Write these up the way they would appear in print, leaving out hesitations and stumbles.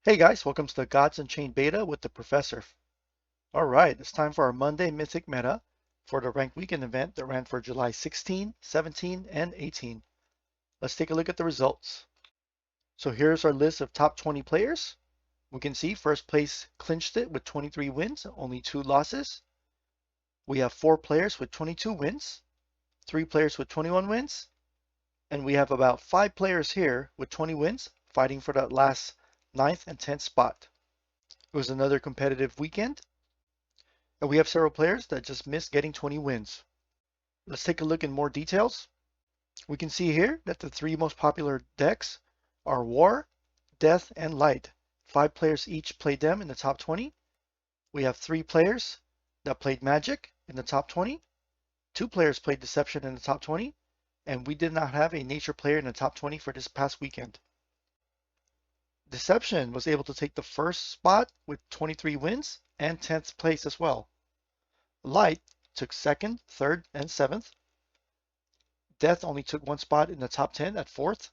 Hey guys, welcome to the Gods Unchained beta with the Professor. Alright, it's time for our Monday Mythic meta for the ranked weekend event that ran for July 16, 17, and 18. Let's take a look at the results. So here's our list of top 20 players. We can see first place clinched it with 23 wins, only 2 losses. We have 4 players with 22 wins, 3 players with 21 wins, and we have about 5 players here with 20 wins fighting for that last 9th and 10th spot. It was another competitive weekend. And we have several players that just missed getting 20 wins. Let's take a look in more details. We can see here that the 3 most popular decks are War, Death, and Light. 5 players each played them in the top 20. We have 3 players that played Magic in the top 20. 2 players played Deception in the top 20. And we did not have a Nature player in the top 20 for this past weekend. Deception was able to take the first spot with 23 wins and 10th place as well. Light took 2nd, 3rd, and 7th. Death only took 1 spot in the top 10 at 4th.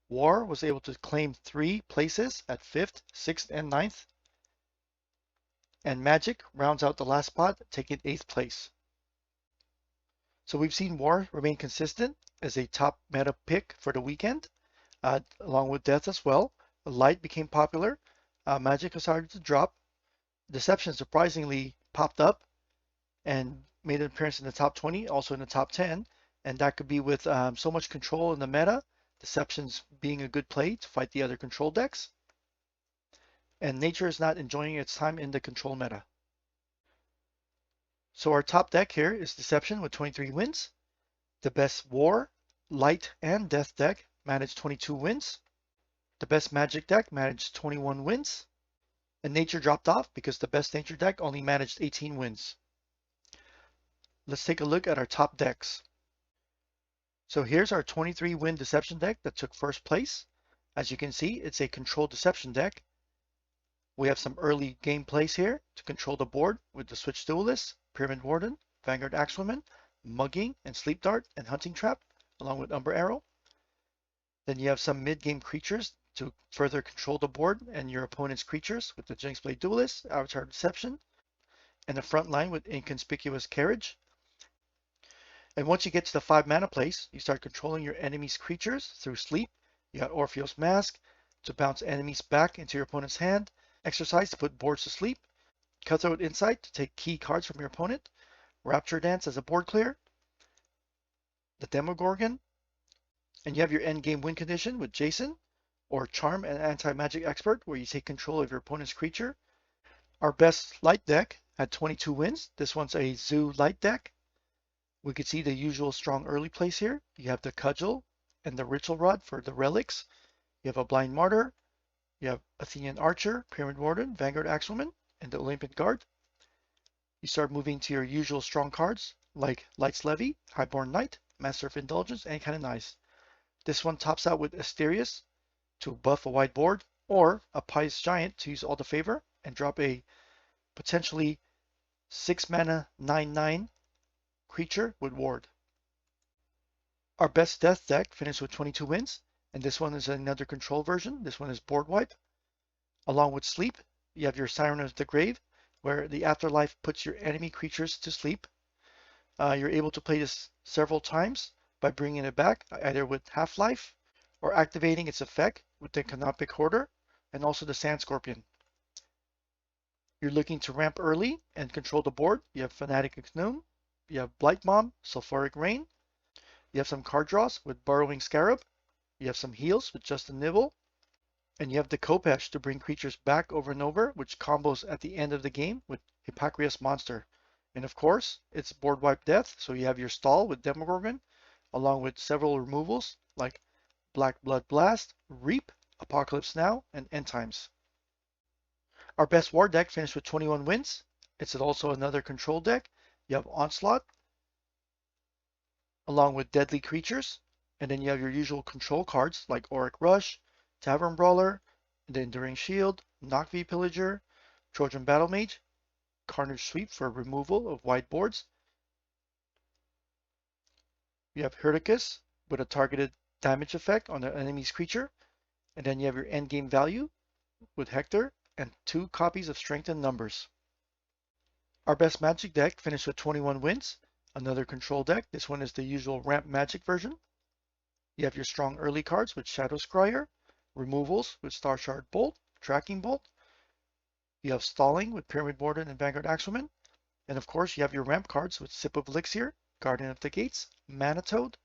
War was able to claim 3 places at 5th, 6th, and 9th. And Magic rounds out the last spot, taking 8th place. So we've seen War remain consistent as a top meta pick for the weekend, along with Death as well. Light became popular. Magic has started to drop. Deception surprisingly popped up and made an appearance in the top 20, also in the top 10. And that could be with so much control in the meta, Deception's being a good play to fight the other control decks. And Nature is not enjoying its time in the control meta. So our top deck here is Deception with 23 wins. The best War, Light, and Death deck managed 22 wins. The best Magic deck managed 21 wins. And Nature dropped off because the best Nature deck only managed 18 wins. Let's take a look at our top decks. So here's our 23 win Deception deck that took first place. As you can see, it's a controlled Deception deck. We have some early game plays here to control the board with the Switch Duelist, Pyramid Warden, Vanguard Axewoman, Mugging, and Sleep Dart, and Hunting Trap, along with Umber Arrow. Then you have some mid-game creatures to further control the board and your opponent's creatures with the Jinxblade Duelist, Avatar Deception, and the front line with Inconspicuous Carriage. And once you get to the 5 mana place, you start controlling your enemy's creatures through Sleep. You got Orpheus Mask to bounce enemies back into your opponent's hand, Exercise to put boards to sleep, Cutthroat Insight to take key cards from your opponent, Rapture Dance as a board clear, the Demogorgon, and you have your endgame win condition with Jason, or Charm and Anti-Magic Expert, where you take control of your opponent's creature. Our best Light deck had 22 wins. This one's a Zoo Light deck. We could see the usual strong early place here. You have the Cudgel and the Ritual Rod for the relics. You have a Blind Martyr. You have Athenian Archer, Pyramid Warden, Vanguard Axewoman, and the Olympian Guard. You start moving to your usual strong cards like Light's Levy, Highborn Knight, Master of Indulgence, and Canonize. This one tops out with Asterius to buff a wide board, or a Pious Giant to use all the favor and drop a potentially 6 mana 9/9 creature with Ward. Our best Death deck finished with 22 wins, and this one is another control version. This one is Board Wipe. Along with Sleep, you have your Siren of the Grave, where the Afterlife puts your enemy creatures to sleep. You're able to play this several times by bringing it back, either with Half-Life or activating its effect with the Canopic Hoarder and also the Sand Scorpion. You're looking to ramp early and control the board. You have Fanatic Gnome, you have Blight Bomb, Sulfuric Rain, you have some card draws with Burrowing Scarab, you have some heals with Justin Nibble, and you have the Kopesh to bring creatures back over and over, which combos at the end of the game with Hippocrates Monster. And of course, it's Board Wipe Death, so you have your stall with Demogorgon, along with several removals like Black Blood Blast, Reap, Apocalypse Now, and End Times. Our best War deck finished with 21 wins. It's also another control deck. You have Onslaught, along with Deadly Creatures, and then you have your usual control cards like Auric Rush, Tavern Brawler, the Enduring Shield, Nokvi Pillager, Trojan Battle Mage, Carnage Sweep for removal of wide boards. You have Herdicus with a targeted damage effect on the enemy's creature, and then you have your endgame value with Hector and 2 copies of Strength and Numbers. Our best Magic deck finished with 21 wins. Another control deck. This one is the usual ramp Magic version. You have your strong early cards with Shadow Scryer, removals with Star Shard Bolt, Tracking Bolt. You have stalling with Pyramid Warden and Vanguard Axeman. And of course, you have your ramp cards with Sip of Elixir, Guardian of the Gates, Mana Toad.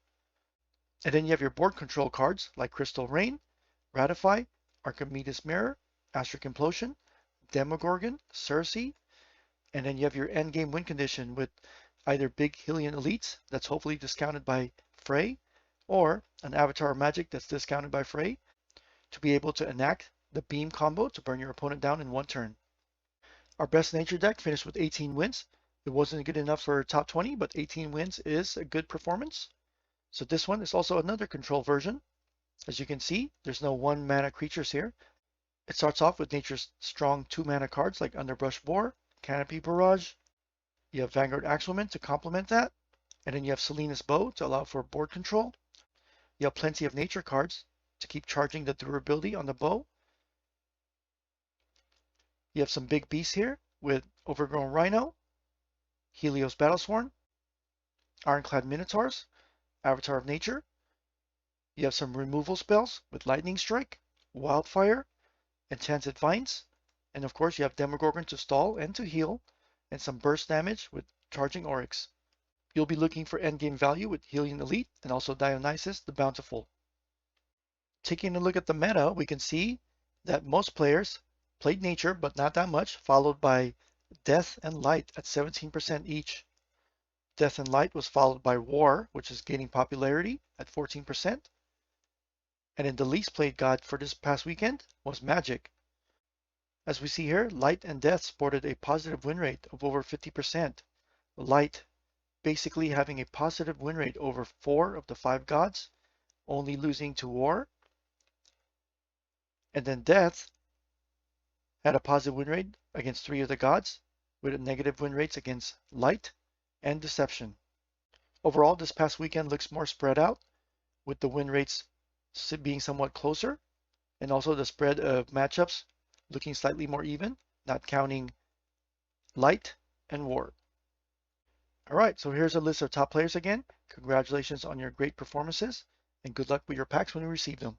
And then you have your board control cards like Crystal Rain, Ratify, Archimedes Mirror, Astric Implosion, Demogorgon, Cersei. And then you have your endgame win condition with either big Hylian elites that's hopefully discounted by Frey, or an Avatar of Magic that's discounted by Frey to be able to enact the beam combo to burn your opponent down in 1 turn. Our best nature deck finished with 18 wins. It wasn't good enough for top 20, but 18 wins is a good performance. So this one is also another control version. As you can see, there's no 1 mana creatures here. It starts off with nature's strong 2 mana cards like Underbrush Boar, Canopy Barrage. You have Vanguard Axeman to complement that. And then you have Selena's Bow to allow for board control. You have plenty of nature cards to keep charging the durability on the bow. You have some big beasts here with Overgrown Rhino, Helios Battlesworn, Ironclad Minotaurs, Avatar of Nature. You have some removal spells with Lightning Strike, Wildfire, Enchanted Vines, and of course you have Demogorgon to stall and to heal, and some burst damage with Charging Oryx. You'll be looking for endgame value with Hylian Elite and also Dionysus the Bountiful. Taking a look at the meta, we can see that most players played Nature, but not that much, followed by Death and Light at 17% each. Death and Light was followed by War, which is gaining popularity at 14%. And then the least played god for this past weekend was Magic. As we see here, Light and Death sported a positive win rate of over 50%. Light basically having a positive win rate over 4 of the 5 gods, only losing to War. And then Death had a positive win rate against 3 of the gods, with negative win rates against Light and Deception. Overall, this past weekend looks more spread out, with the win rates being somewhat closer, and also the spread of matchups looking slightly more even, not counting Light and War. Alright, so here's a list of top players again. Congratulations on your great performances, and good luck with your packs when you receive them.